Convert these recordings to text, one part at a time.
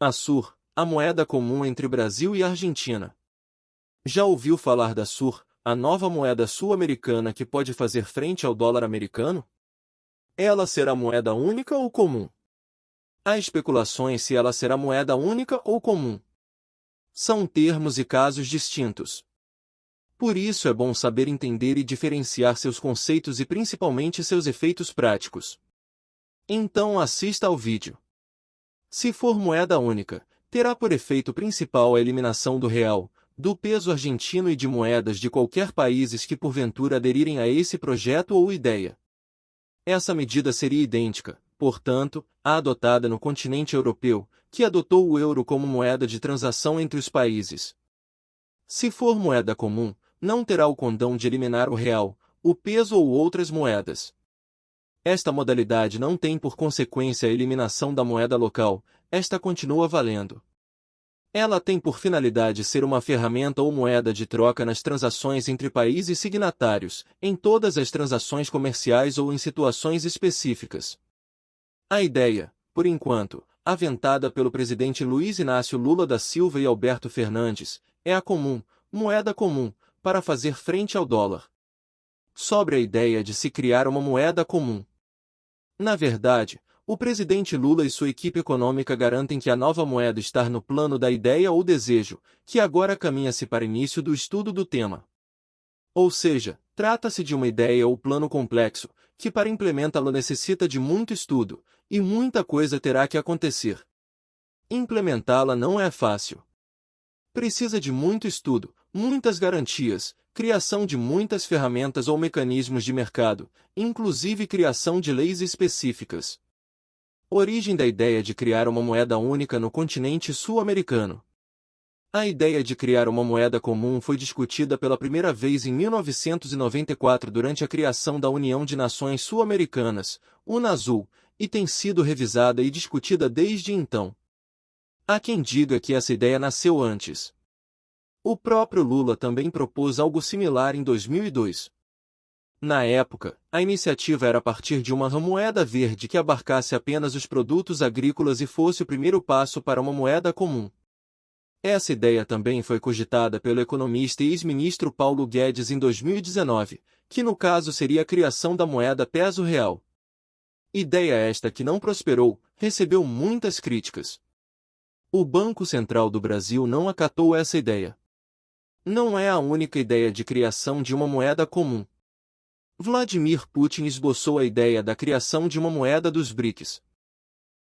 A SUR, a moeda comum entre Brasil e Argentina. Já ouviu falar da SUR, a nova moeda sul-americana que pode fazer frente ao dólar americano? Ela será moeda única ou comum? Há especulações se ela será moeda única ou comum. São termos e casos distintos. Por isso é bom saber entender e diferenciar seus conceitos e principalmente seus efeitos práticos. Então assista ao vídeo. Se for moeda única, terá por efeito principal a eliminação do real, do peso argentino e de moedas de qualquer países que porventura aderirem a esse projeto ou ideia. Essa medida seria idêntica, portanto, à adotada no continente europeu, que adotou o euro como moeda de transação entre os países. Se for moeda comum, não terá o condão de eliminar o real, o peso ou outras moedas. Esta modalidade não tem por consequência a eliminação da moeda local, esta continua valendo. Ela tem por finalidade ser uma ferramenta ou moeda de troca nas transações entre países signatários, em todas as transações comerciais ou em situações específicas. A ideia, por enquanto, aventada pelo presidente Luiz Inácio Lula da Silva e Alberto Fernandes, é a comum, moeda comum, para fazer frente ao dólar. Sobre a ideia de se criar uma moeda comum. Na verdade, o presidente Lula e sua equipe econômica garantem que a nova moeda está no plano da ideia ou desejo, que agora caminha-se para início do estudo do tema. Ou seja, trata-se de uma ideia ou plano complexo, que para implementá-lo necessita de muito estudo, e muita coisa terá que acontecer. Implementá-la não é fácil. Precisa de muito estudo, muitas garantias, criação de muitas ferramentas ou mecanismos de mercado, inclusive criação de leis específicas. Origem da ideia de criar uma moeda única no continente sul-americano. A ideia de criar uma moeda comum foi discutida pela primeira vez em 1994 durante a criação da União de Nações Sul-Americanas, UNASUL, e tem sido revisada e discutida desde então. Há quem diga que essa ideia nasceu antes. O próprio Lula também propôs algo similar em 2002. Na época, a iniciativa era a partir de uma moeda verde que abarcasse apenas os produtos agrícolas e fosse o primeiro passo para uma moeda comum. Essa ideia também foi cogitada pelo economista e ex-ministro Paulo Guedes em 2019, que no caso seria a criação da moeda peso real. Ideia esta que não prosperou, recebeu muitas críticas. O Banco Central do Brasil não acatou essa ideia. Não é a única ideia de criação de uma moeda comum. Vladimir Putin esboçou a ideia da criação de uma moeda dos BRICS.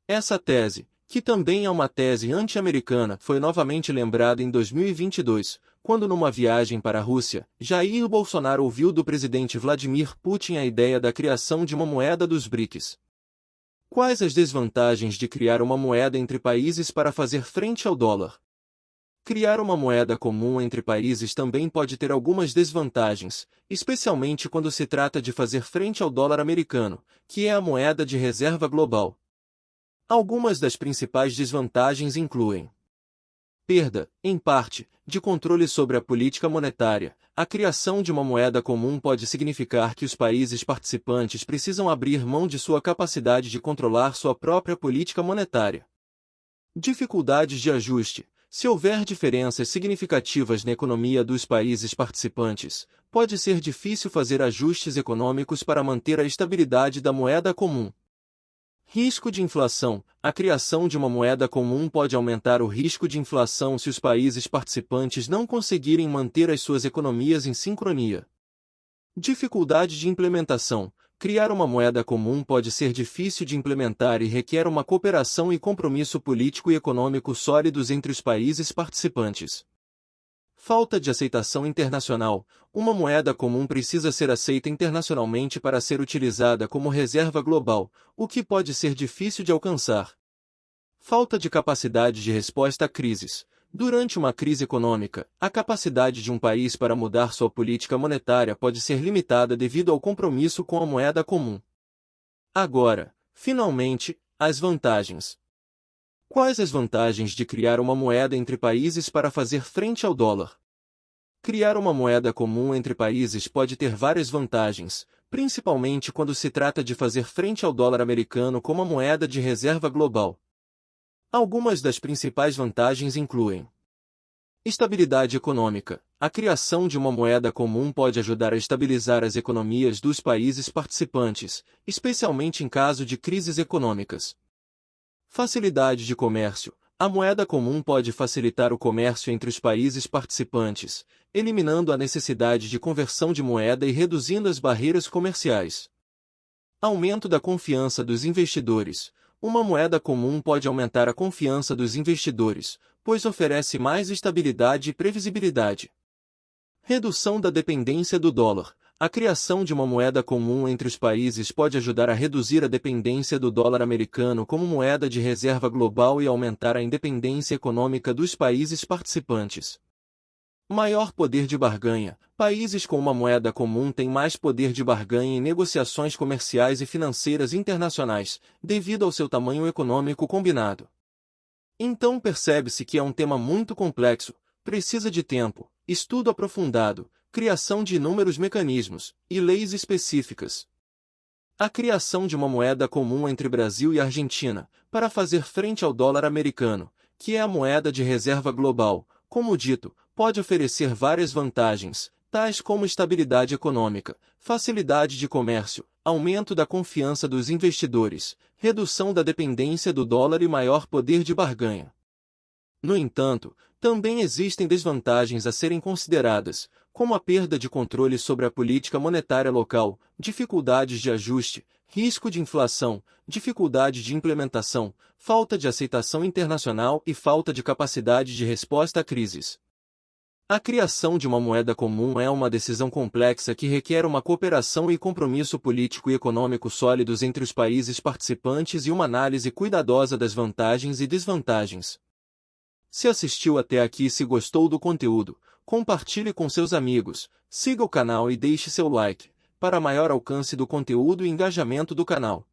Essa tese, que também é uma tese anti-americana, foi novamente lembrada em 2022, quando numa viagem para a Rússia, Jair Bolsonaro ouviu do presidente Vladimir Putin a ideia da criação de uma moeda dos BRICS. Quais as desvantagens de criar uma moeda entre países para fazer frente ao dólar? Criar uma moeda comum entre países também pode ter algumas desvantagens, especialmente quando se trata de fazer frente ao dólar americano, que é a moeda de reserva global. Algumas das principais desvantagens incluem: perda, em parte, de controle sobre a política monetária. A criação de uma moeda comum pode significar que os países participantes precisam abrir mão de sua capacidade de controlar sua própria política monetária. Dificuldades de ajuste. Se houver diferenças significativas na economia dos países participantes, pode ser difícil fazer ajustes econômicos para manter a estabilidade da moeda comum. Risco de inflação. A criação de uma moeda comum pode aumentar o risco de inflação se os países participantes não conseguirem manter as suas economias em sincronia. Dificuldade de implementação. Criar uma moeda comum pode ser difícil de implementar e requer uma cooperação e compromisso político e econômico sólidos entre os países participantes. Falta de aceitação internacional. Uma moeda comum precisa ser aceita internacionalmente para ser utilizada como reserva global, o que pode ser difícil de alcançar. Falta de capacidade de resposta a crises. Durante uma crise econômica, a capacidade de um país para mudar sua política monetária pode ser limitada devido ao compromisso com a moeda comum. Agora, finalmente, as vantagens. Quais as vantagens de criar uma moeda entre países para fazer frente ao dólar? Criar uma moeda comum entre países pode ter várias vantagens, principalmente quando se trata de fazer frente ao dólar americano como a moeda de reserva global. Algumas das principais vantagens incluem: estabilidade econômica. A criação de uma moeda comum pode ajudar a estabilizar as economias dos países participantes, especialmente em caso de crises econômicas. Facilidade de comércio. A moeda comum pode facilitar o comércio entre os países participantes, eliminando a necessidade de conversão de moeda e reduzindo as barreiras comerciais. Aumento da confiança dos investidores. Uma moeda comum pode aumentar a confiança dos investidores, pois oferece mais estabilidade e previsibilidade. Redução da dependência do dólar. A criação de uma moeda comum entre os países pode ajudar a reduzir a dependência do dólar americano como moeda de reserva global e aumentar a independência econômica dos países participantes. Maior poder de barganha. Países com uma moeda comum têm mais poder de barganha em negociações comerciais e financeiras internacionais, devido ao seu tamanho econômico combinado. Então percebe-se que é um tema muito complexo, precisa de tempo, estudo aprofundado, criação de inúmeros mecanismos e leis específicas. A criação de uma moeda comum entre Brasil e Argentina, para fazer frente ao dólar americano, que é a moeda de reserva global, como dito, pode oferecer várias vantagens, tais como estabilidade econômica, facilidade de comércio, aumento da confiança dos investidores, redução da dependência do dólar e maior poder de barganha. No entanto, também existem desvantagens a serem consideradas, como a perda de controle sobre a política monetária local, dificuldades de ajuste, risco de inflação, dificuldade de implementação, falta de aceitação internacional e falta de capacidade de resposta a crises. A criação de uma moeda comum é uma decisão complexa que requer uma cooperação e compromisso político e econômico sólidos entre os países participantes e uma análise cuidadosa das vantagens e desvantagens. Se assistiu até aqui e se gostou do conteúdo, compartilhe com seus amigos, siga o canal e deixe seu like, para maior alcance do conteúdo e engajamento do canal.